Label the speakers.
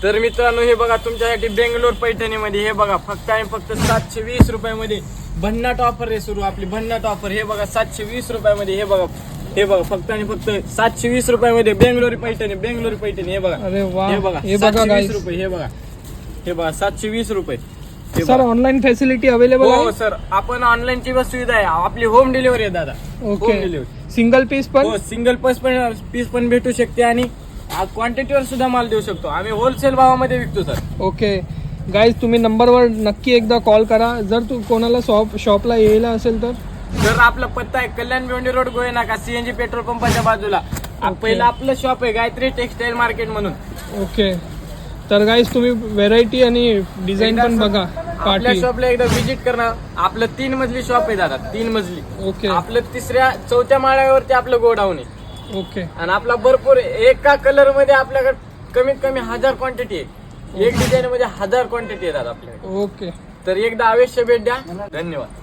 Speaker 1: तर मित्रांनो हे बघा तुमच्यासाठी बेंगलोर पैठणीमध्ये हे बघा फक्त आणि फक्त 720 रुपयामध्ये भन्नाट ऑफर आहे सुरू आपली भन्नाट ऑफर. हे बघा 720 रुपयामध्ये हे बघा फक्त आणि फक्त 720 रुपयामध्ये बेंगलोरी पैठणी हे बघा.
Speaker 2: अरे वा,
Speaker 1: हे बघा 720 रुपये हे बघा 720 रुपये.
Speaker 2: सर ऑनलाईन फॅसिलिटी अवेलेबल
Speaker 1: हो
Speaker 2: आहे?
Speaker 1: सर आपण ऑनलाईनची बस सुविधा आहे आपली. होम डिलिव्हरी आहे दादा.
Speaker 2: Okay.
Speaker 1: Home delivery
Speaker 2: single piece पण?
Speaker 1: हो सिंगल पीस पण भेटू शकते आणि क्वांटिटीवर सुद्धा माल देऊ शकतो. आम्ही होलसेल भावामध्ये विकतो सर.
Speaker 2: ओके गाईज, तुम्ही नंबरवर नक्की एकदा कॉल करा जर तू कोणाला शॉपला यायला असेल तर.
Speaker 1: जर आपला पत्ता आहे कल्याण भिवंडी रोड गोळे नाका CNG पेट्रोल पंपाच्या बाजूला. पहिलं आपलं शॉप आहे गायत्री टेक्सटाईल मार्केट म्हणून.
Speaker 2: ओके. तर गाईज तुम्ही व्हेरायटी आणि डिझाईन पण बघा.
Speaker 1: आपल्या शॉपला एकदा व्हिजिट करणं. आपलं 3 मजली शॉप आहे दादा, 3 मजली.
Speaker 2: ओके.
Speaker 1: आपलं 4थ्या माळ्यावरती आपलं गोडाऊन आहे.
Speaker 2: ओके.
Speaker 1: आणि आपला भरपूर एका कलर मध्ये आपल्याकडे कमीत कमी 1000 क्वांटिटी आहे. एक डिझाईन मध्ये 1000 क्वांटिटी आहे दादा आपल्याकडे.
Speaker 2: ओके.
Speaker 1: तर एकदा अवश्य भेट द्या. धन्यवाद.